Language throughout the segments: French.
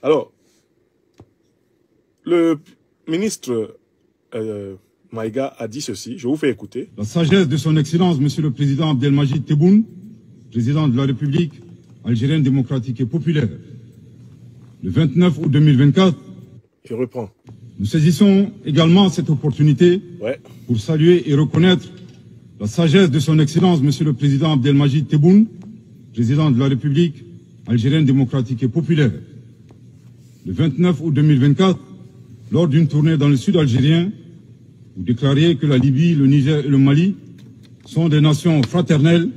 Alors, le ministre Maïga a dit ceci, je vous fais écouter. La sagesse de son Excellence, Monsieur le Président Abdelmajid Tebboune, président de la République algérienne démocratique et populaire, le 29 août 2024, je reprends. Nous saisissons également cette opportunité pour saluer et reconnaître la sagesse de son Excellence, Monsieur le Président Abdelmajid Tebboune, président de la République algérienne démocratique et populaire. Le 29 août 2024, lors d'une tournée dans le sud algérien, vous déclariez que la Libye, le Niger et le Mali sont des nations fraternelles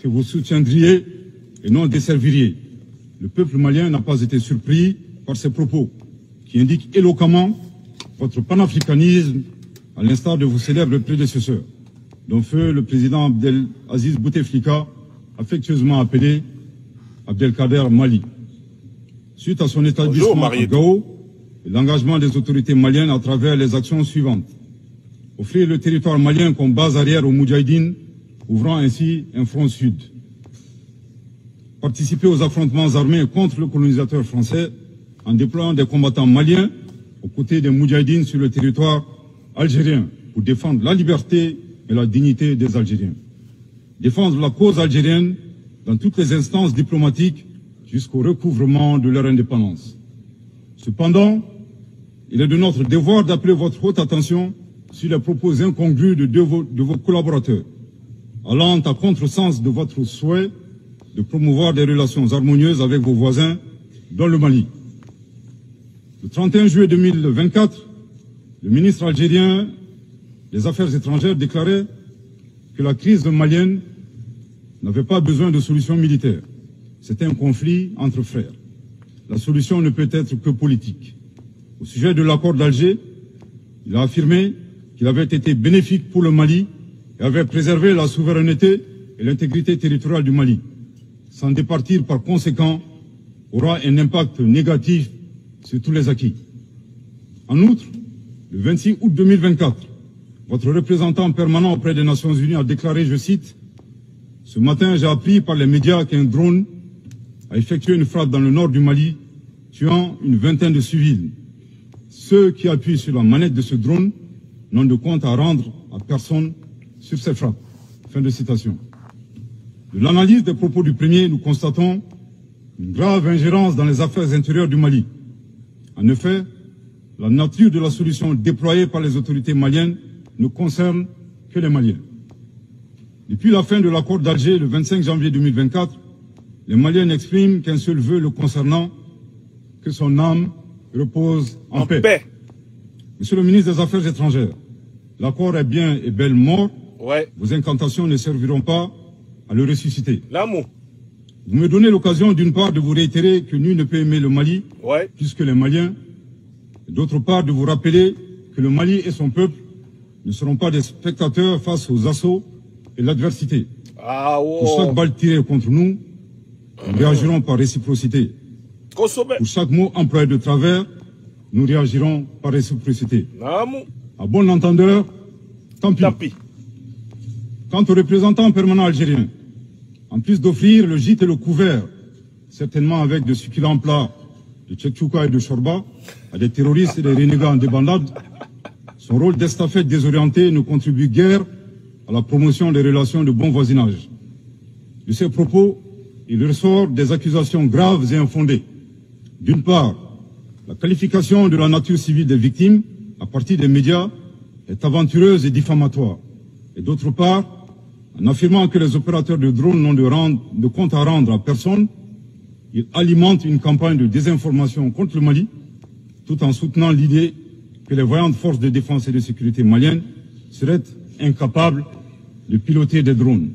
que vous soutiendriez et non desserviriez. Le peuple malien n'a pas été surpris par ces propos qui indiquent éloquemment votre panafricanisme à l'instar de vos célèbres prédécesseurs, dont feu le président Abdelaziz Bouteflika, affectueusement appelé Abdelkader Mali. Suite à son établissement à Gao, et l'engagement des autorités maliennes à travers les actions suivantes. Offrir le territoire malien comme base arrière aux Moudjahidines, ouvrant ainsi un front sud. Participer aux affrontements armés contre le colonisateur français en déployant des combattants maliens aux côtés des Moudjahidines sur le territoire algérien pour défendre la liberté et la dignité des Algériens. Défendre la cause algérienne dans toutes les instances diplomatiques jusqu'au recouvrement de leur indépendance. Cependant, il est de notre devoir d'appeler votre haute attention sur les propos incongrus de vos collaborateurs, allant à contresens de votre souhait de promouvoir des relations harmonieuses avec vos voisins dans le Mali. Le 31 juillet 2024, le ministre algérien des Affaires étrangères déclarait que la crise malienne n'avait pas besoin de solution militaire. C'était un conflit entre frères. La solution ne peut être que politique. Au sujet de l'accord d'Alger, il a affirmé qu'il avait été bénéfique pour le Mali et avait préservé la souveraineté et l'intégrité territoriale du Mali. S'en départir par conséquent aura un impact négatif sur tous les acquis. En outre, le 26 août 2024, votre représentant permanent auprès des Nations Unies a déclaré, je cite, « Ce matin, j'ai appris par les médias qu'un drone a effectué une frappe dans le nord du Mali, tuant une vingtaine de civils. Ceux qui appuient sur la manette de ce drone n'ont de compte à rendre à personne sur ces frappes. » Fin de citation. De l'analyse des propos du premier, nous constatons une grave ingérence dans les affaires intérieures du Mali. En effet, la nature de la solution déployée par les autorités maliennes ne concerne que les Maliens. Depuis la fin de l'accord d'Alger le 25 janvier 2024, les Maliens n'expriment qu'un seul vœu le concernant, que son âme repose en paix. Monsieur le ministre des Affaires étrangères, l'accord est bien et belle mort. Vos incantations ne serviront pas à le ressusciter. L'amour. Vous me donnez l'occasion d'une part de vous réitérer que nul ne peut aimer le Mali plus que les Maliens, et d'autre part de vous rappeler que le Mali et son peuple ne seront pas des spectateurs face aux assauts et l'adversité. Pour chaque balle tirée contre nous, nous réagirons par réciprocité. Pour chaque mot employé de travers, nous réagirons par réciprocité. À bon entendeur, tant pis. Quant aux représentants permanents algériens, en plus d'offrir le gîte et le couvert, certainement avec de succulents plats de tchèque-chouka et de chorba, à des terroristes et des renégats en débandade, son rôle d'estafette désorienté ne contribue guère à la promotion des relations de bon voisinage. De ces propos, il ressort des accusations graves et infondées. D'une part, la qualification de la nature civile des victimes, à partir des médias, est aventureuse et diffamatoire. Et d'autre part, en affirmant que les opérateurs de drones n'ont de compte à rendre à personne, il alimente une campagne de désinformation contre le Mali, tout en soutenant l'idée que les voyantes forces de défense et de sécurité maliennes seraient incapables de piloter des drones.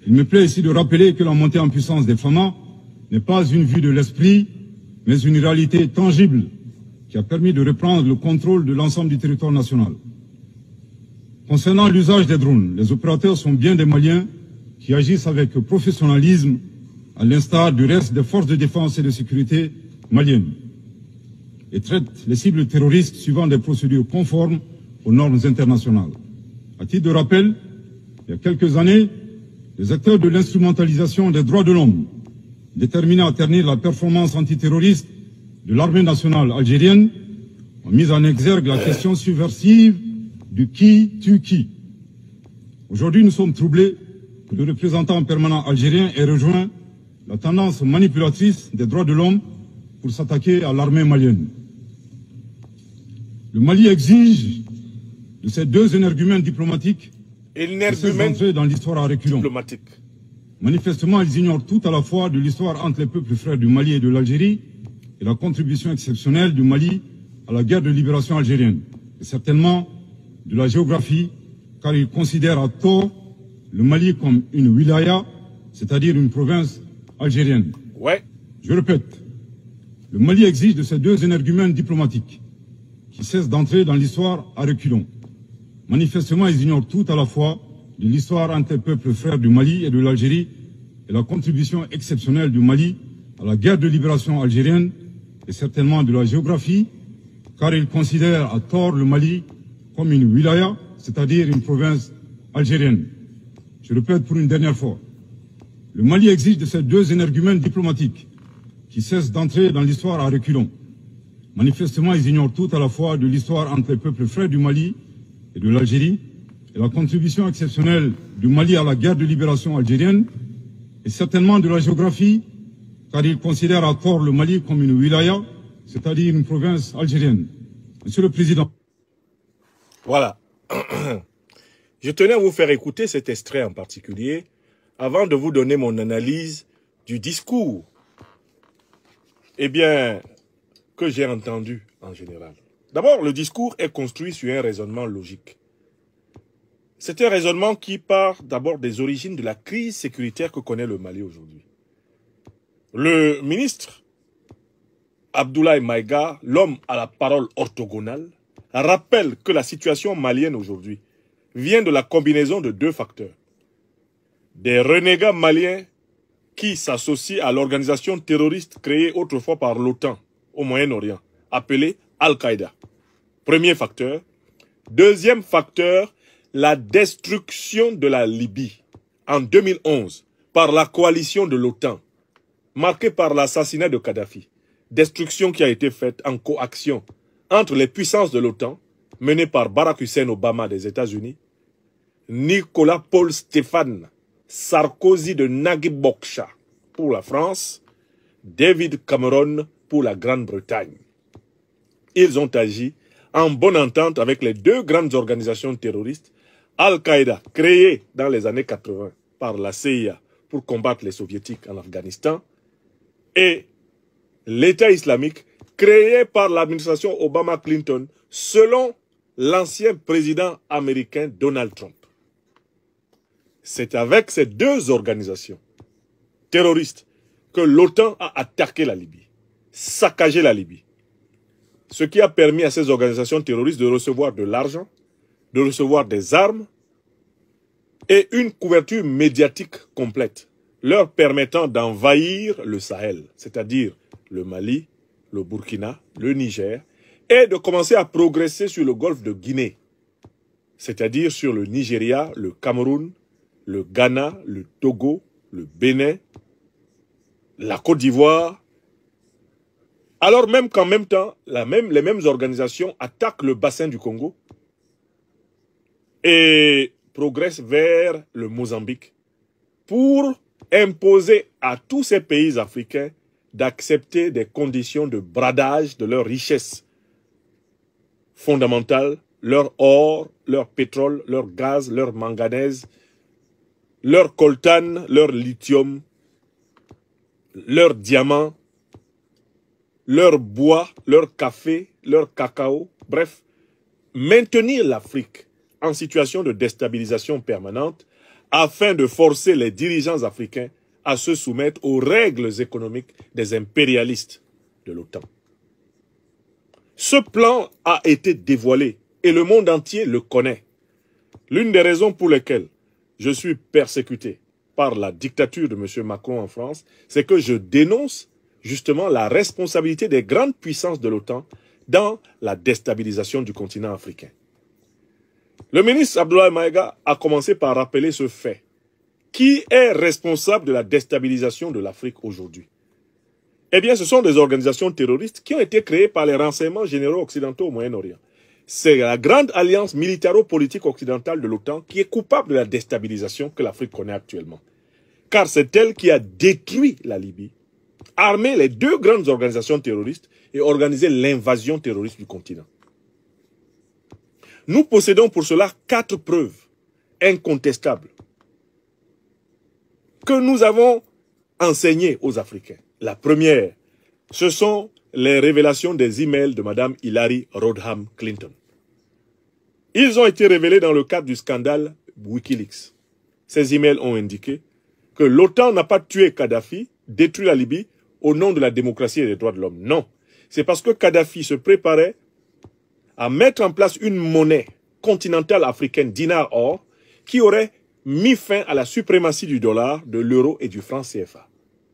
Il me plaît ici de rappeler que la montée en puissance des FAMA n'est pas une vue de l'esprit, mais une réalité tangible qui a permis de reprendre le contrôle de l'ensemble du territoire national. Concernant l'usage des drones, les opérateurs sont bien des Maliens qui agissent avec professionnalisme, à l'instar du reste des forces de défense et de sécurité maliennes, et traitent les cibles terroristes suivant des procédures conformes aux normes internationales. À titre de rappel, il y a quelques années, les acteurs de l'instrumentalisation des droits de l'homme, déterminés à ternir la performance antiterroriste de l'armée nationale algérienne ont mis en exergue la question subversive du qui tue qui. Aujourd'hui, nous sommes troublés que le représentant permanent algérien ait rejoint la tendance manipulatrice des droits de l'homme pour s'attaquer à l'armée malienne. Le Mali exige de ces deux énergumènes diplomatiques d'entrer dans l'histoire à reculons. Manifestement, ils ignorent tout à la fois de l'histoire entre les peuples frères du Mali et de l'Algérie et la contribution exceptionnelle du Mali à la guerre de libération algérienne, et certainement de la géographie, car ils considèrent à tort le Mali comme une wilaya, c'est-à-dire une province algérienne. Ouais. Je répète, le Mali exige de ces deux énergumènes diplomatiques qui cessent d'entrer dans l'histoire à reculons. Manifestement, ils ignorent tout à la fois de l'histoire entre les peuples frères du Mali et de l'Algérie et la contribution exceptionnelle du Mali à la guerre de libération algérienne et certainement de la géographie, car ils considèrent à tort le Mali comme une wilaya, c'est-à-dire une province algérienne. Je répète pour une dernière fois, le Mali exige de ces deux énergumènes diplomatiques qui cessent d'entrer dans l'histoire à reculons. Manifestement, ils ignorent tout à la fois de l'histoire entre les peuples frères du Mali et de l'Algérie et la contribution exceptionnelle du Mali à la guerre de libération algérienne et certainement de la géographie, car ils considèrent à tort le Mali comme une wilaya, c'est-à-dire une province algérienne. Monsieur le Président. Voilà. Je tenais à vous faire écouter cet extrait en particulier avant de vous donner mon analyse du discours, eh bien, que j'ai entendu en général. D'abord, le discours est construit sur un raisonnement logique. C'est un raisonnement qui part d'abord des origines de la crise sécuritaire que connaît le Mali aujourd'hui. Le ministre Abdoulaye Maïga, l'homme à la parole orthogonale, rappelle que la situation malienne aujourd'hui vient de la combinaison de deux facteurs. Des renégats maliens qui s'associent à l'organisation terroriste créée autrefois par l'OTAN au Moyen-Orient, appelée Al-Qaïda. Premier facteur. Deuxième facteur, la destruction de la Libye en 2011 par la coalition de l'OTAN, marquée par l'assassinat de Kadhafi. Destruction qui a été faite en coaction entre les puissances de l'OTAN, menées par Barack Hussein Obama des États-Unis, Nicolas Paul Stéphane Sarkozy de Naguib Boksha pour la France, David Cameron pour la Grande-Bretagne. Ils ont agi en bonne entente avec les deux grandes organisations terroristes, Al-Qaïda, créée dans les années 80 par la CIA pour combattre les soviétiques en Afghanistan, et l'État islamique, créé par l'administration Obama-Clinton, selon l'ancien président américain Donald Trump. C'est avec ces deux organisations terroristes que l'OTAN a attaqué la Libye, saccagé la Libye. Ce qui a permis à ces organisations terroristes de recevoir de l'argent, de recevoir des armes et une couverture médiatique complète, leur permettant d'envahir le Sahel, c'est-à-dire le Mali, le Burkina, le Niger, et de commencer à progresser sur le golfe de Guinée, c'est-à-dire sur le Nigeria, le Cameroun, le Ghana, le Togo, le Bénin, la Côte d'Ivoire, alors même qu'en même temps, les mêmes organisations attaquent le bassin du Congo et progressent vers le Mozambique pour imposer à tous ces pays africains d'accepter des conditions de bradage de leurs richesses fondamentales, leur or, leur pétrole, leur gaz, leur manganèse, leur coltan, leur lithium, leur diamant, leur bois, leur café, leur cacao, bref, maintenir l'Afrique en situation de déstabilisation permanente afin de forcer les dirigeants africains à se soumettre aux règles économiques des impérialistes de l'OTAN. Ce plan a été dévoilé et le monde entier le connaît. L'une des raisons pour lesquelles je suis persécuté par la dictature de M. Macron en France, c'est que je dénonce justement la responsabilité des grandes puissances de l'OTAN dans la déstabilisation du continent africain. Le ministre Abdoulaye Maïga a commencé par rappeler ce fait. Qui est responsable de la déstabilisation de l'Afrique aujourd'hui? Eh bien, ce sont des organisations terroristes qui ont été créées par les renseignements généraux occidentaux au Moyen-Orient. C'est la grande alliance militaro-politique occidentale de l'OTAN qui est coupable de la déstabilisation que l'Afrique connaît actuellement. Car c'est elle qui a détruit la Libye, armé les deux grandes organisations terroristes et organisé l'invasion terroriste du continent. Nous possédons pour cela 4 preuves incontestables que nous avons enseignées aux Africains. La première, ce sont les révélations des emails de Mme Hillary Rodham Clinton. Ils ont été révélés dans le cadre du scandale Wikileaks. Ces emails ont indiqué que l'OTAN n'a pas tué Kadhafi, détruit la Libye au nom de la démocratie et des droits de l'homme. Non, c'est parce que Kadhafi se préparait à mettre en place une monnaie continentale africaine, dinar-or, qui aurait mis fin à la suprématie du dollar, de l'euro et du franc CFA.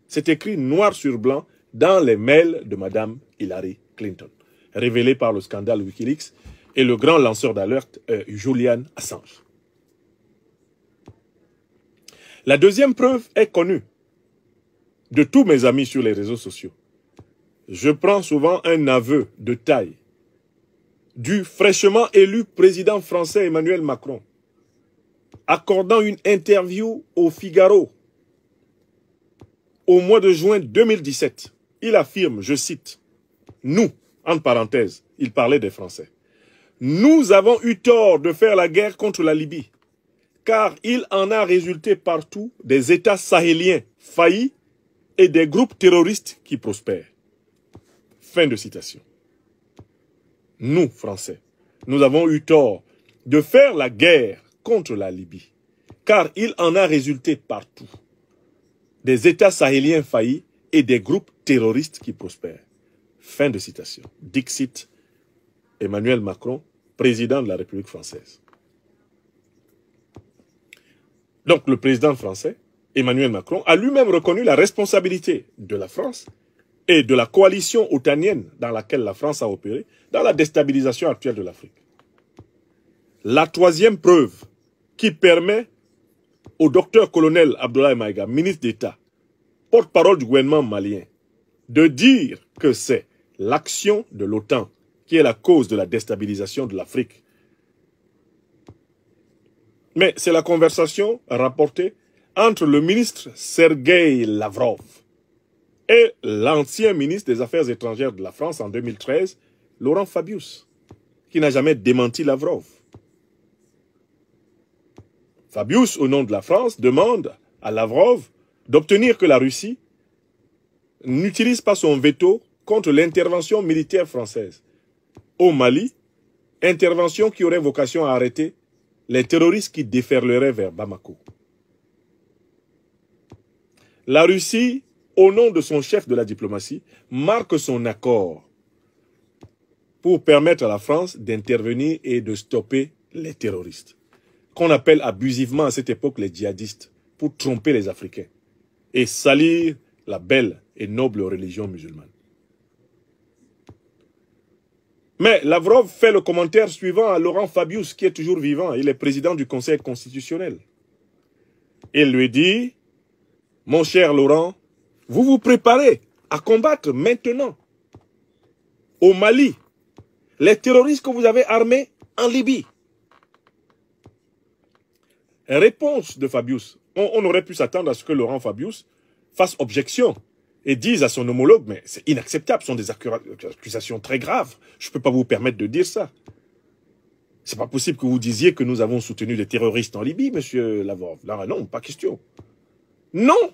C'est écrit noir sur blanc dans les mails de Mme Hillary Clinton, révélés par le scandale Wikileaks et le grand lanceur d'alerte Julian Assange. La deuxième preuve est connue de tous mes amis sur les réseaux sociaux. Je prends souvent un aveu de taille du fraîchement élu président français Emmanuel Macron, accordant une interview au Figaro au mois de juin 2017. Il affirme, je cite, « Nous, entre parenthèses, il parlait des Français, nous avons eu tort de faire la guerre contre la Libye, car il en a résulté partout des États sahéliens faillis et des groupes terroristes qui prospèrent. » Fin de citation. Nous, Français, nous avons eu tort de faire la guerre contre la Libye, car il en a résulté partout des États sahéliens faillis et des groupes terroristes qui prospèrent. Fin de citation. Dixit Emmanuel Macron, président de la République française. Donc le président français, Emmanuel Macron, a lui-même reconnu la responsabilité de la France et de la coalition otanienne dans laquelle la France a opéré dans la déstabilisation actuelle de l'Afrique. La troisième preuve qui permet au docteur-colonel Abdoulaye Maïga, ministre d'État, porte-parole du gouvernement malien, de dire que c'est l'action de l'OTAN qui est la cause de la déstabilisation de l'Afrique. Mais c'est la conversation rapportée entre le ministre Sergueï Lavrov et l'ancien ministre des Affaires étrangères de la France en 2013, Laurent Fabius, qui n'a jamais démenti Lavrov. Fabius, au nom de la France, demande à Lavrov d'obtenir que la Russie n'utilise pas son veto contre l'intervention militaire française au Mali, intervention qui aurait vocation à arrêter les terroristes qui déferleraient vers Bamako. La Russie, au nom de son chef de la diplomatie, marque son accord pour permettre à la France d'intervenir et de stopper les terroristes, qu'on appelle abusivement à cette époque les djihadistes, pour tromper les Africains et salir la belle et noble religion musulmane. Mais Lavrov fait le commentaire suivant à Laurent Fabius, qui est toujours vivant. Il est président du Conseil constitutionnel. Il lui dit, « Mon cher Laurent, vous vous préparez à combattre maintenant au Mali les terroristes que vous avez armés en Libye. » Réponse de Fabius. On aurait pu s'attendre à ce que Laurent Fabius fasse objection et dise à son homologue, mais c'est inacceptable, ce sont des accusations très graves. Je ne peux pas vous permettre de dire ça. C'est pas possible que vous disiez que nous avons soutenu des terroristes en Libye, monsieur Lavrov. Là, non, pas question. Non,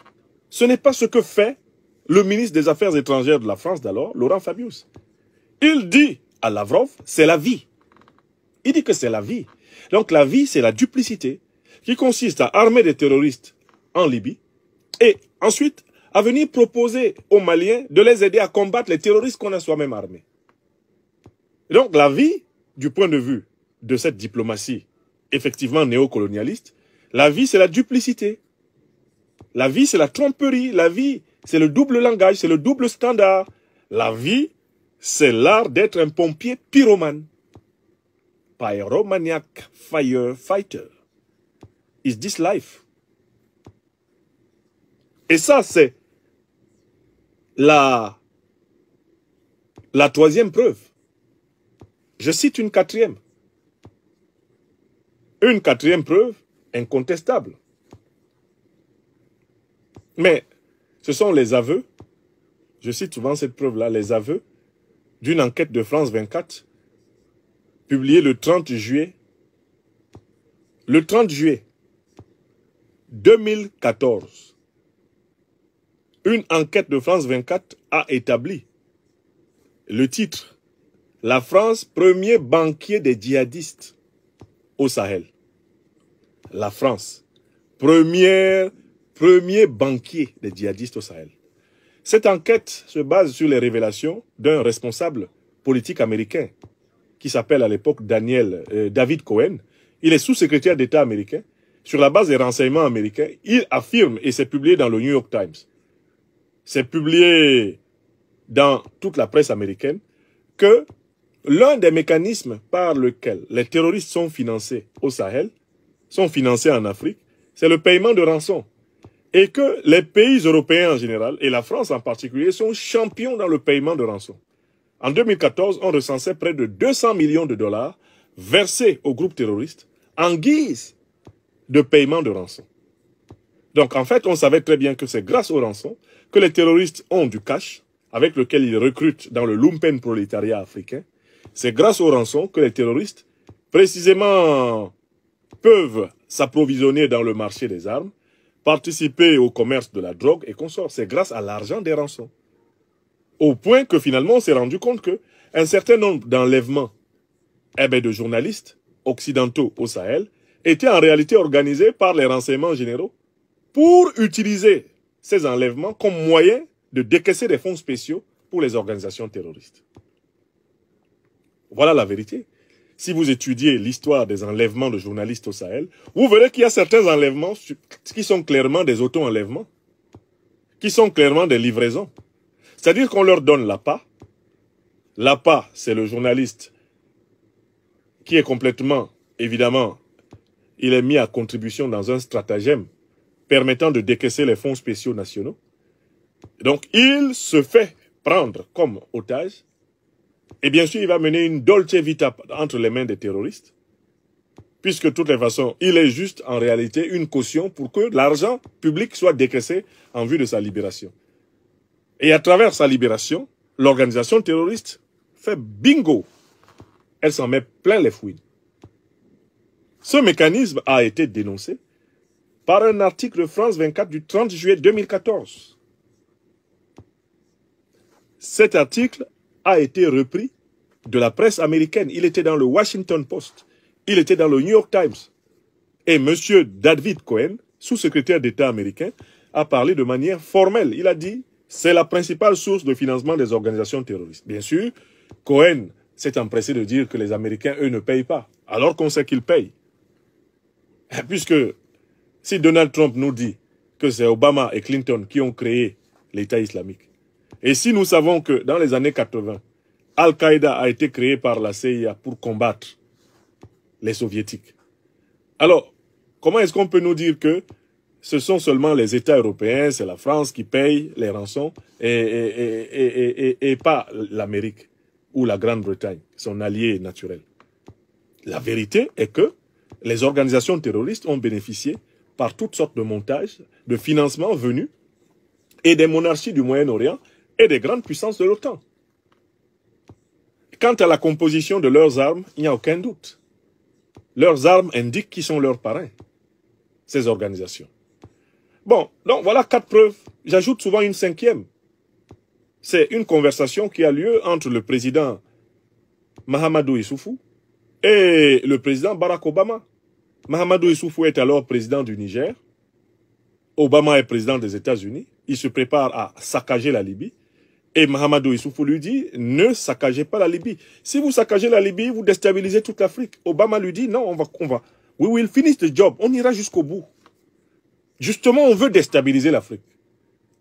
ce n'est pas ce que fait le ministre des Affaires étrangères de la France d'alors, Laurent Fabius. Il dit à Lavrov, c'est la vie. Il dit que c'est la vie. Donc la vie, c'est la duplicité qui consiste à armer des terroristes en Libye et ensuite à venir proposer aux Maliens de les aider à combattre les terroristes qu'on a soi-même armés. Donc la vie, du point de vue de cette diplomatie effectivement néocolonialiste, la vie c'est la duplicité. La vie c'est la tromperie, la vie c'est le double langage, c'est le double standard. La vie c'est l'art d'être un pompier pyromane. Pyromaniac firefighter. Is this life? Et ça, c'est la troisième preuve. Je cite une quatrième. Une quatrième preuve incontestable. Mais ce sont les aveux, je cite souvent cette preuve-là, les aveux d'une enquête de France 24 publiée le 30 juillet 2014. Une enquête de France 24 a établi le titre « La France, premier banquier des djihadistes au Sahel ». La France, premier banquier des djihadistes au Sahel. Cette enquête se base sur les révélations d'un responsable politique américain qui s'appelle à l'époque David Cohen. Il est sous-secrétaire d'État américain. Sur la base des renseignements américains, il affirme, et c'est publié dans le New York Times, c'est publié dans toute la presse américaine, que l'un des mécanismes par lesquels les terroristes sont financés au Sahel, sont financés en Afrique, c'est le paiement de rançon. Et que les pays européens en général, et la France en particulier, sont champions dans le paiement de rançon. En 2014, on recensait près de 200 millions de dollars versés aux groupes terroristes en guise de paiement de rançon. Donc en fait, on savait très bien que c'est grâce aux rançons que les terroristes ont du cash avec lequel ils recrutent dans le lumpen prolétariat africain. C'est grâce aux rançons que les terroristes, précisément, peuvent s'approvisionner dans le marché des armes, participer au commerce de la drogue et consorts. C'est grâce à l'argent des rançons. Au point que finalement, on s'est rendu compte qu'un certain nombre d'enlèvements de journalistes occidentaux au Sahel étaient en réalité organisés par les renseignements généraux pour utiliser ces enlèvements comme moyen de décaisser des fonds spéciaux pour les organisations terroristes. Voilà la vérité. Si vous étudiez l'histoire des enlèvements de journalistes au Sahel, vous verrez qu'il y a certains enlèvements qui sont clairement des auto-enlèvements, qui sont clairement des livraisons. C'est-à-dire qu'on leur donne l'appât. L'appât, c'est le journaliste qui est complètement, évidemment, il est mis à contribution dans un stratagème permettant de décaisser les fonds spéciaux nationaux. Donc, il se fait prendre comme otage. Et bien sûr, il va mener une dolce vita entre les mains des terroristes. Puisque de toutes les façons, il est juste en réalité une caution pour que l'argent public soit décaissé en vue de sa libération. Et à travers sa libération, l'organisation terroriste fait bingo. Elle s'en met plein les fouilles. Ce mécanisme a été dénoncé par un article de France 24 du 30 juillet 2014. Cet article a été repris de la presse américaine. Il était dans le Washington Post. Il était dans le New York Times. Et M. David Cohen, sous-secrétaire d'État américain, a parlé de manière formelle. Il a dit, c'est la principale source de financement des organisations terroristes. Bien sûr, Cohen s'est empressé de dire que les Américains, eux, ne payent pas, alors qu'on sait qu'ils payent. Puisque si Donald Trump nous dit que c'est Obama et Clinton qui ont créé l'État islamique, et si nous savons que dans les années 80, Al-Qaïda a été créé par la CIA pour combattre les soviétiques, alors comment est-ce qu'on peut nous dire que ce sont seulement les États européens, c'est la France qui paye les rançons et pas l'Amérique ou la Grande-Bretagne, son allié naturel? La vérité est que les organisations terroristes ont bénéficié par toutes sortes de montages, de financements venus et des monarchies du Moyen-Orient et des grandes puissances de l'OTAN. Quant à la composition de leurs armes, il n'y a aucun doute. Leurs armes indiquent qui sont leurs parrains, ces organisations. Bon, donc voilà 4 preuves. J'ajoute souvent une 5e. C'est une conversation qui a lieu entre le président Mahamadou Issoufou et le président Barack Obama. Mahamadou Issoufou est alors président du Niger. Obama est président des États-Unis. Il se prépare à saccager la Libye. Et Mahamadou Issoufou lui dit, ne saccagez pas la Libye. Si vous saccagez la Libye, vous déstabilisez toute l'Afrique. Obama lui dit, non, on va, we will finish the job. On ira jusqu'au bout. Justement, on veut déstabiliser l'Afrique.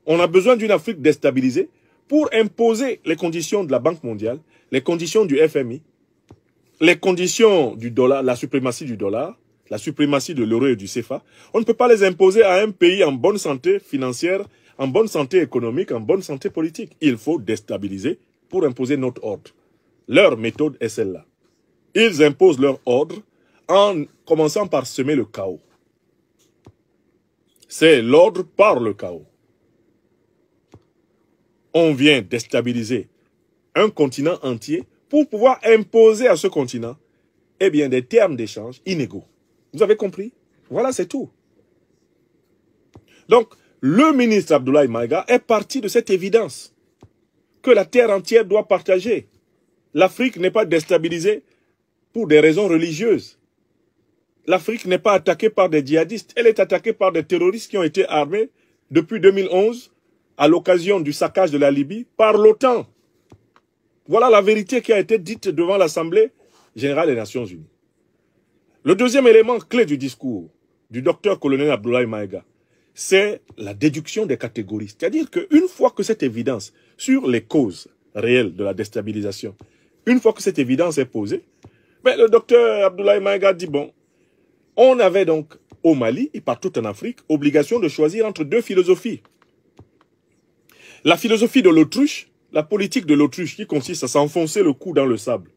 On a besoin d'une Afrique déstabilisée pour imposer les conditions de la Banque mondiale, les conditions du FMI, les conditions du dollar, la suprématie du dollar, la suprématie de l'euro et du CFA. On ne peut pas les imposer à un pays en bonne santé financière, en bonne santé économique, en bonne santé politique. Il faut déstabiliser pour imposer notre ordre. Leur méthode est celle-là. Ils imposent leur ordre en commençant par semer le chaos. C'est l'ordre par le chaos. On vient déstabiliser un continent entier pour pouvoir imposer à ce continent des termes d'échange inégaux. Vous avez compris? Voilà, c'est tout. Donc, le ministre Abdoulaye Maïga est parti de cette évidence que la terre entière doit partager. L'Afrique n'est pas déstabilisée pour des raisons religieuses. L'Afrique n'est pas attaquée par des djihadistes. Elle est attaquée par des terroristes qui ont été armés depuis 2011 à l'occasion du saccage de la Libye par l'OTAN. Voilà la vérité qui a été dite devant l'Assemblée générale des Nations Unies. Le deuxième élément clé du discours du docteur-colonel Abdoulaye Maïga, c'est la déduction des catégories. C'est-à-dire qu'une fois que cette évidence sur les causes réelles de la déstabilisation, une fois que cette évidence est posée, le docteur Abdoulaye Maïga dit, bon, on avait donc au Mali et partout en Afrique obligation de choisir entre deux philosophies. La philosophie de l'autruche, la politique de l'autruche qui consiste à s'enfoncer le cou dans le sable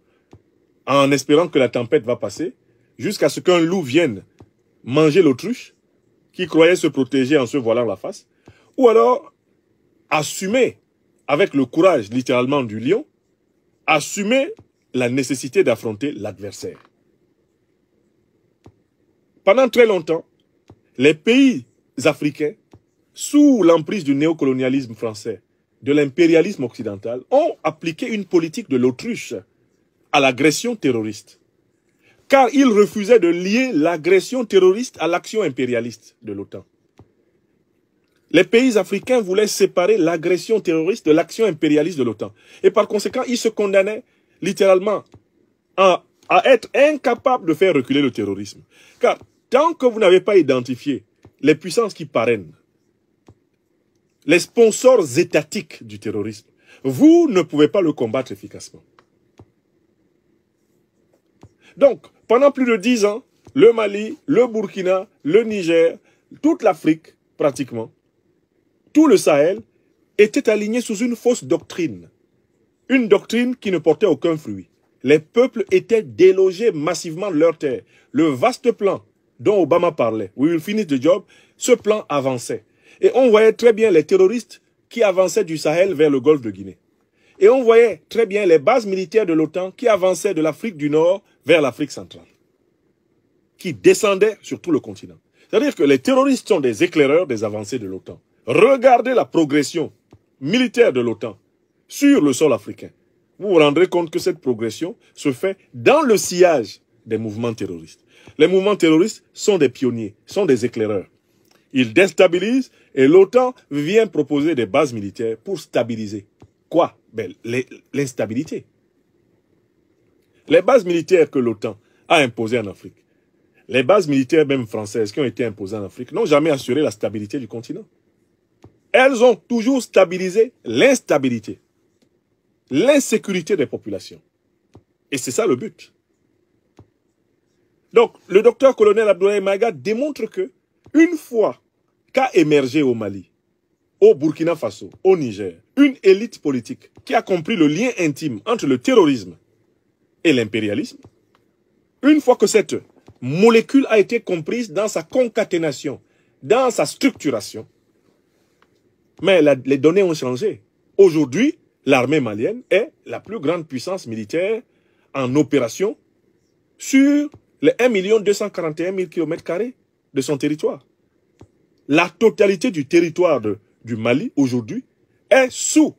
en espérant que la tempête va passer jusqu'à ce qu'un loup vienne manger l'autruche qui croyait se protéger en se voilant la face, ou alors assumer avec le courage littéralement du lion, assumer la nécessité d'affronter l'adversaire. Pendant très longtemps, les pays africains, sous l'emprise du néocolonialisme français, de l'impérialisme occidental, ont appliqué une politique de l'autruche à l'agression terroriste. Car ils refusaient de lier l'agression terroriste à l'action impérialiste de l'OTAN. Les pays africains voulaient séparer l'agression terroriste de l'action impérialiste de l'OTAN. Et par conséquent, ils se condamnaient littéralement à être incapables de faire reculer le terrorisme. Car tant que vous n'avez pas identifié les puissances qui parrainent, les sponsors étatiques du terrorisme, vous ne pouvez pas le combattre efficacement. Donc, pendant plus de 10 ans, le Mali, le Burkina, le Niger, toute l'Afrique, pratiquement, tout le Sahel, était aligné sous une fausse doctrine. Une doctrine qui ne portait aucun fruit. Les peuples étaient délogés massivement de leurs terres. Le vaste plan dont Obama parlait, we will finish the job, ce plan avançait. Et on voyait très bien les terroristes qui avançaient du Sahel vers le golfe de Guinée. Et on voyait très bien les bases militaires de l'OTAN qui avançaient de l'Afrique du Nord vers l'Afrique centrale, qui descendaient sur tout le continent. C'est-à-dire que les terroristes sont des éclaireurs des avancées de l'OTAN. Regardez la progression militaire de l'OTAN sur le sol africain. Vous vous rendrez compte que cette progression se fait dans le sillage des mouvements terroristes. Les mouvements terroristes sont des pionniers, sont des éclaireurs. Ils déstabilisent et l'OTAN vient proposer des bases militaires pour stabiliser. Quoi? L'instabilité. Les bases militaires que l'OTAN a imposées en Afrique, les bases militaires même françaises qui ont été imposées en Afrique, n'ont jamais assuré la stabilité du continent. Elles ont toujours stabilisé l'instabilité, l'insécurité des populations. Et c'est ça le but. Donc, le docteur-colonel Abdoulaye Maïga démontre que, une fois qu'a émergé au Mali, au Burkina Faso, au Niger, une élite politique qui a compris le lien intime entre le terrorisme et l'impérialisme, une fois que cette molécule a été comprise dans sa concaténation, dans sa structuration, mais les données ont changé. Aujourd'hui, l'armée malienne est la plus grande puissance militaire en opération sur les 1 241 000 km² de son territoire. La totalité du territoire du Mali aujourd'hui est sous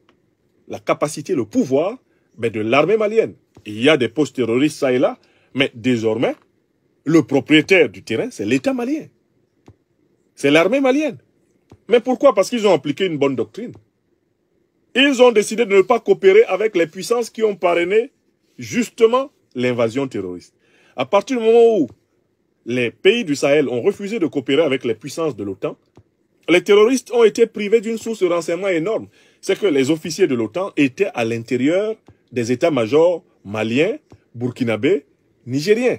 la capacité, le pouvoir de l'armée malienne. Il y a des postes terroristes ça et là, mais désormais, le propriétaire du terrain, c'est l'État malien. C'est l'armée malienne. Mais pourquoi? Parce qu'ils ont appliqué une bonne doctrine. Ils ont décidé de ne pas coopérer avec les puissances qui ont parrainé justement l'invasion terroriste. À partir du moment où les pays du Sahel ont refusé de coopérer avec les puissances de l'OTAN, les terroristes ont été privés d'une source de renseignement énorme. C'est que les officiers de l'OTAN étaient à l'intérieur des états-majors maliens, burkinabés, nigériens.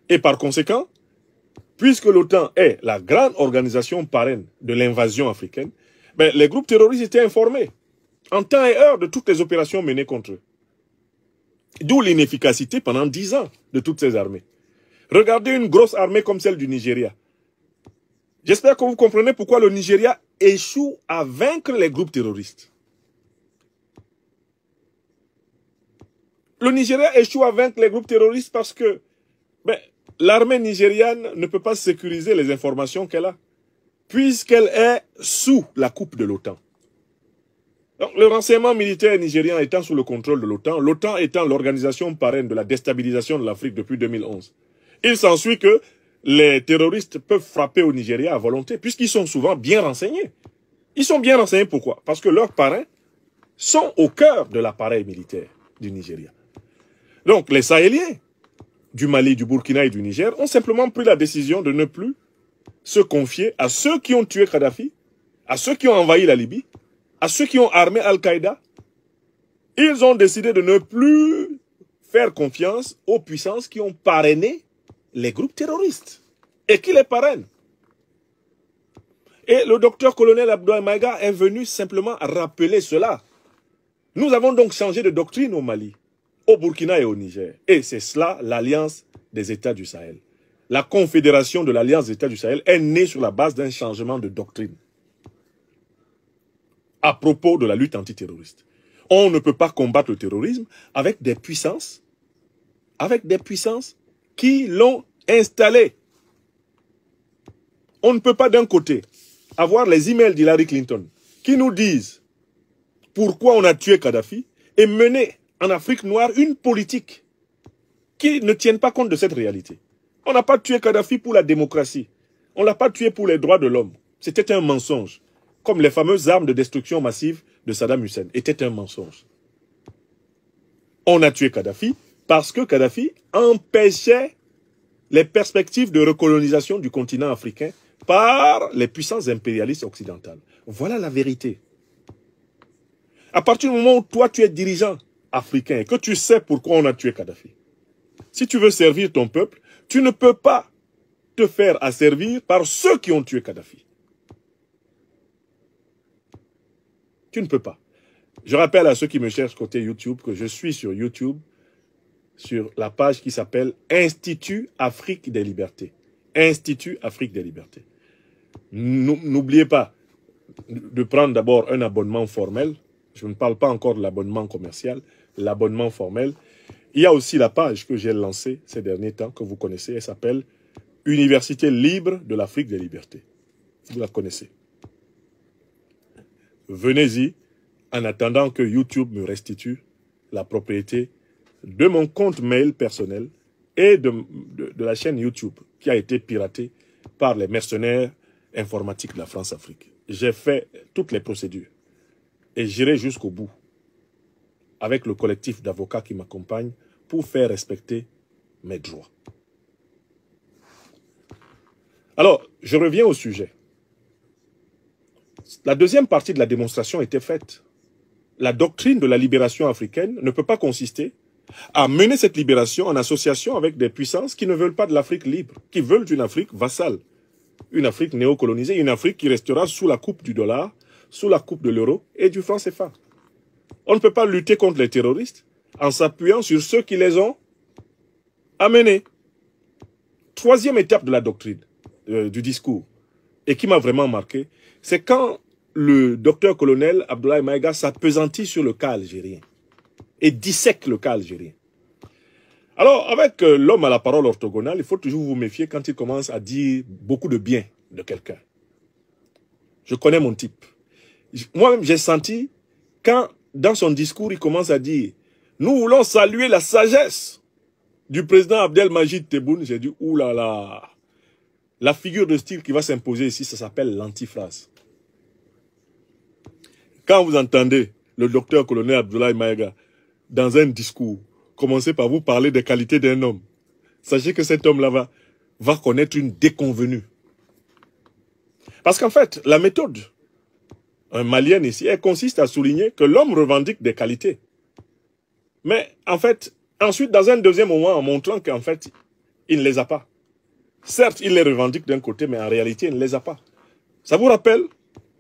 Et par conséquent, puisque l'OTAN est la grande organisation parraine de l'invasion africaine, Ben, les groupes terroristes étaient informés en temps et heure de toutes les opérations menées contre eux. D'où l'inefficacité pendant 10 ans de toutes ces armées. Regardez une grosse armée comme celle du Nigeria. J'espère que vous comprenez pourquoi le Nigeria échoue à vaincre les groupes terroristes. Le Nigeria échoue à vaincre les groupes terroristes parce que ben, l'armée nigériane ne peut pas sécuriser les informations qu'elle a, puisqu'elle est sous la coupe de l'OTAN. Le renseignement militaire nigérien étant sous le contrôle de l'OTAN, l'OTAN étant l'organisation parraine de la déstabilisation de l'Afrique depuis 2011, il s'ensuit que les terroristes peuvent frapper au Nigeria à volonté, puisqu'ils sont souvent bien renseignés. Ils sont bien renseignés pourquoi? Parce que leurs parrains sont au cœur de l'appareil militaire du Nigeria. Donc les Sahéliens du Mali, du Burkina et du Niger ont simplement pris la décision de ne plus se confier à ceux qui ont tué Kadhafi, à ceux qui ont envahi la Libye, à ceux qui ont armé Al-Qaïda. Ils ont décidé de ne plus faire confiance aux puissances qui ont parrainé les groupes terroristes et qui les parrainent. Et le docteur-colonel Abdoulaye Maïga est venu simplement rappeler cela. Nous avons donc changé de doctrine au Mali, au Burkina et au Niger. Et c'est cela l'Alliance des États du Sahel. La confédération de l'Alliance des États du Sahel est née sur la base d'un changement de doctrine à propos de la lutte antiterroriste. On ne peut pas combattre le terrorisme avec des puissances qui l'ont installé. On ne peut pas d'un côté avoir les emails d'Hillary Clinton qui nous disent pourquoi on a tué Kadhafi et mener en Afrique noire une politique qui ne tienne pas compte de cette réalité. On n'a pas tué Kadhafi pour la démocratie. On ne l'a pas tué pour les droits de l'homme. C'était un mensonge. Comme les fameuses armes de destruction massive de Saddam Hussein étaient un mensonge. On a tué Kadhafi parce que Kadhafi empêchait les perspectives de recolonisation du continent africain par les puissances impérialistes occidentales. Voilà la vérité. À partir du moment où toi tu es dirigeant africain et que tu sais pourquoi on a tué Kadhafi, si tu veux servir ton peuple, tu ne peux pas te faire asservir par ceux qui ont tué Kadhafi. Tu ne peux pas. Je rappelle à ceux qui me cherchent côté YouTube que je suis sur YouTube, sur la page qui s'appelle Institut Afrique des Libertés. Institut Afrique des Libertés. N'oubliez pas de prendre d'abord un abonnement formel. Je ne parle pas encore de l'abonnement commercial, l'abonnement formel. Il y a aussi la page que j'ai lancée ces derniers temps, que vous connaissez, elle s'appelle Université libre de l'Afrique des Libertés. Vous la connaissez. Venez-y en attendant que YouTube me restitue la propriété de mon compte mail personnel et de la chaîne YouTube qui a été piratée par les mercenaires informatiques de la France-Afrique. J'ai fait toutes les procédures et j'irai jusqu'au bout avec le collectif d'avocats qui m'accompagne pour faire respecter mes droits. Alors, je reviens au sujet. La deuxième partie de la démonstration était faite. La doctrine de la libération africaine ne peut pas consister à mener cette libération en association avec des puissances qui ne veulent pas de l'Afrique libre, qui veulent une Afrique vassale, une Afrique néocolonisée, une Afrique qui restera sous la coupe du dollar, sous la coupe de l'euro et du franc CFA. On ne peut pas lutter contre les terroristes en s'appuyant sur ceux qui les ont amenés. Troisième étape de la doctrine, du discours, et qui m'a vraiment marqué, c'est quand le docteur-colonel Abdoulaye Maïga s'appesantit sur le cas algérien et dissèque le cas algérien. Alors, avec l'homme à la parole orthogonale, il faut toujours vous méfier quand il commence à dire beaucoup de bien de quelqu'un. Je connais mon type. Moi-même, j'ai senti, quand dans son discours, il commence à dire « Nous voulons saluer la sagesse du président Abdelmajid Tebboune », j'ai dit « Ouh là là !» La figure de style qui va s'imposer ici, ça s'appelle l'antiphrase. Quand vous entendez le docteur-colonel Abdoulaye Maïga dans un discours commencer par vous parler des qualités d'un homme, sachez que cet homme-là va connaître une déconvenue. Parce qu'en fait, la méthode malienne ici, elle consiste à souligner que l'homme revendique des qualités. Mais en fait, ensuite, dans un deuxième moment, en montrant qu'en fait, il ne les a pas. Certes, il les revendique d'un côté, mais en réalité, il ne les a pas. Ça vous rappelle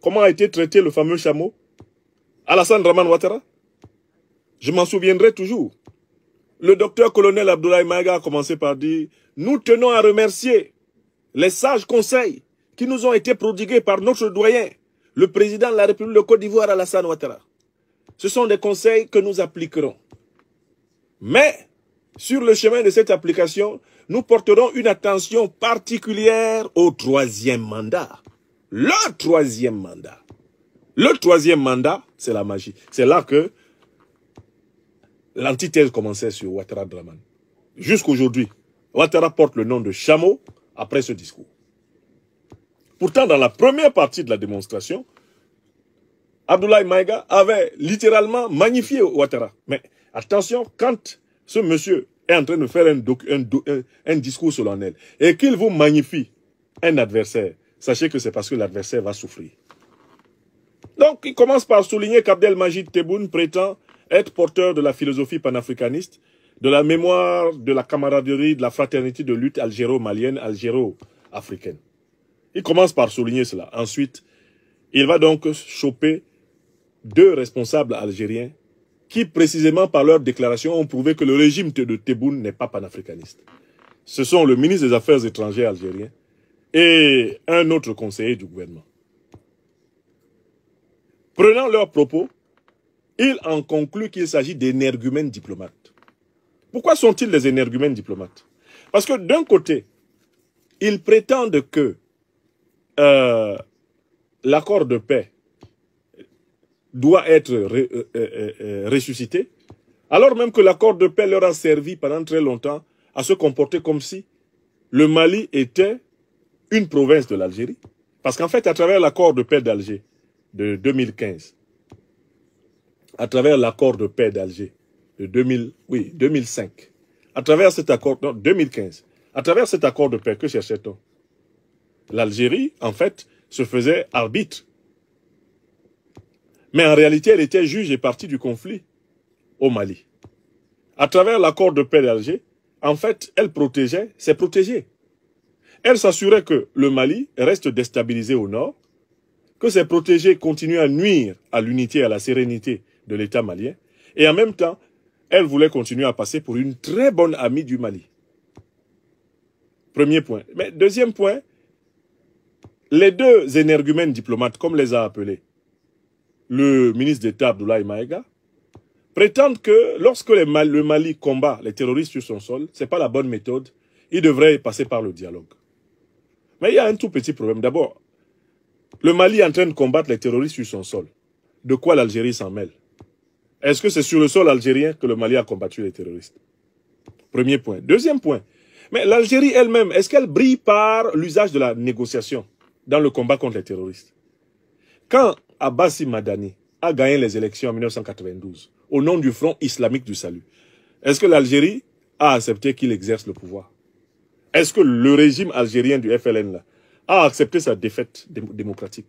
comment a été traité le fameux chameau? Alassane Draman Ouattara? Je m'en souviendrai toujours. Le docteur-colonel Abdoulaye Maïga a commencé par dire « Nous tenons à remercier les sages conseils qui nous ont été prodigués par notre doyen, le président de la République de Côte d'Ivoire, Alassane Ouattara. Ce sont des conseils que nous appliquerons. Mais, sur le chemin de cette application, nous porterons une attention particulière au troisième mandat. Le troisième mandat. Le troisième mandat, c'est la magie. C'est là que l'antithèse commençait sur Ouattara Draman. Jusqu'aujourd'hui, Ouattara porte le nom de chameau après ce discours. Pourtant, dans la première partie de la démonstration, Abdoulaye Maïga avait littéralement magnifié Ouattara. Mais attention, quand ce monsieur est en train de faire un discours solennel et qu'il vous magnifie un adversaire, sachez que c'est parce que l'adversaire va souffrir. Donc, il commence par souligner qu'Abdelmajid Tebboune prétend être porteur de la philosophie panafricaniste, de la mémoire, de la camaraderie, de la fraternité de lutte algéro-malienne, algéro-africaine. Il commence par souligner cela. Ensuite, il va donc choper deux responsables algériens qui, précisément par leur déclaration, ont prouvé que le régime de Tebboune n'est pas panafricaniste. Ce sont le ministre des Affaires étrangères algérien et un autre conseiller du gouvernement. Prenant leurs propos, il en conclut qu'il s'agit d'énergumènes diplomates. Pourquoi sont-ils des énergumènes diplomates? Parce que d'un côté, ils prétendent que l'accord de paix doit être ressuscité, alors même que l'accord de paix leur a servi pendant très longtemps à se comporter comme si le Mali était une province de l'Algérie. Parce qu'en fait, à travers l'accord de paix d'Alger de 2015, à travers l'accord de paix d'Alger de 2005, à travers cet accord, non, 2015, à travers cet accord de paix, que cherchait-on? L'Algérie, en fait, se faisait arbitre. Mais en réalité, elle était juge et partie du conflit au Mali. À travers l'accord de paix d'Alger, en fait, elle protégeait ses protégés. Elle s'assurait que le Mali reste déstabilisé au nord, que ses protégés continuent à nuire à l'unité et à la sérénité de l'État malien, et en même temps, elle voulait continuer à passer pour une très bonne amie du Mali. Premier point. Mais deuxième point, les deux énergumènes diplomates, comme les a appelés le ministre d'État Abdoulaye Maïga, prétendent que lorsque le Mali combat les terroristes sur son sol, ce n'est pas la bonne méthode, il devrait passer par le dialogue. Mais il y a un tout petit problème. D'abord, le Mali est en train de combattre les terroristes sur son sol. De quoi l'Algérie s'en mêle? Est-ce que c'est sur le sol algérien que le Mali a combattu les terroristes? Premier point. Deuxième point. Mais l'Algérie elle-même, est-ce qu'elle brille par l'usage de la négociation dans le combat contre les terroristes? Quand Abbassi Madani a gagné les élections en 1992 au nom du Front islamique du salut, est-ce que l'Algérie a accepté qu'il exerce le pouvoir? Est-ce que le régime algérien du FLN là, a accepté sa défaite démocratique?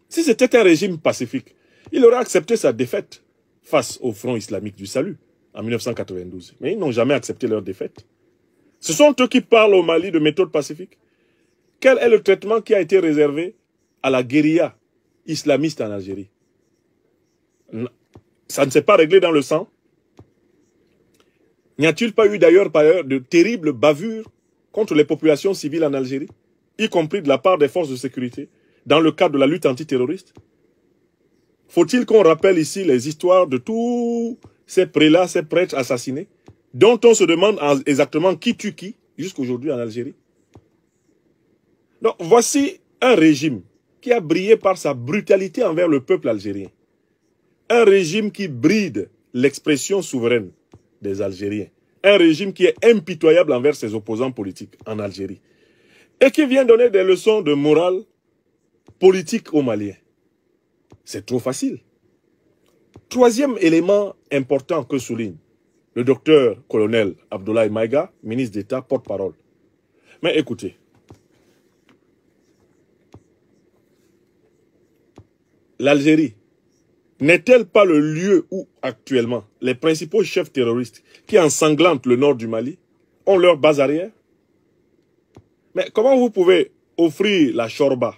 Si c'était un régime pacifique, il aurait accepté sa défaite face au Front islamique du salut en 1992. Mais ils n'ont jamais accepté leur défaite. Ce sont eux qui parlent au Mali de méthode pacifique. Quel est le traitement qui a été réservé à la guérilla islamiste en Algérie? Ça ne s'est pas réglé dans le sang? N'y a-t-il pas eu d'ailleurs de terribles bavures contre les populations civiles en Algérie, y compris de la part des forces de sécurité, dans le cadre de la lutte antiterroriste? Faut-il qu'on rappelle ici les histoires de tous ces prélats, ces prêtres assassinés, dont on se demande exactement qui tue qui, jusqu'aujourd'hui en Algérie? Donc voici un régime qui a brillé par sa brutalité envers le peuple algérien. Un régime qui bride l'expression souveraine des Algériens. Un régime qui est impitoyable envers ses opposants politiques en Algérie. Et qui vient donner des leçons de morale politique aux Maliens. C'est trop facile. Troisième élément important que souligne le docteur-colonel Abdoulaye Maïga, ministre d'État, porte-parole. Mais écoutez, l'Algérie n'est-elle pas le lieu où, actuellement, les principaux chefs terroristes qui ensanglantent le nord du Mali ont leur base arrière? Mais comment vous pouvez offrir la chorba,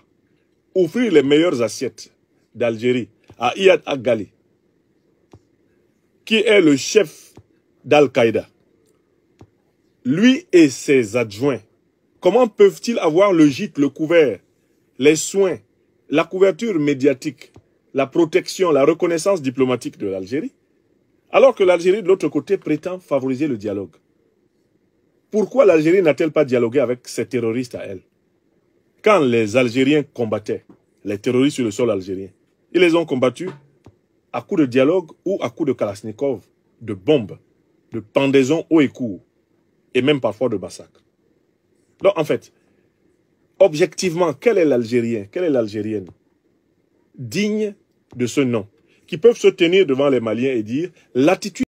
offrir les meilleures assiettes d'Algérie, à Iyad Aghali, qui est le chef d'Al-Qaïda, lui et ses adjoints, comment peuvent-ils avoir le gîte, le couvert, les soins, la couverture médiatique, la protection, la reconnaissance diplomatique de l'Algérie, alors que l'Algérie, de l'autre côté, prétend favoriser le dialogue? Pourquoi l'Algérie n'a-t-elle pas dialogué avec ses terroristes à elle? Quand les Algériens combattaient les terroristes sur le sol algérien, ils les ont combattus à coups de dialogue ou à coups de Kalachnikov, de bombes, de pendaisons haut et court, et même parfois de massacres. Donc, en fait, objectivement, quel est l'Algérien, quelle est l'Algérienne digne de ce nom, qui peuvent se tenir devant les Maliens et dire l'attitude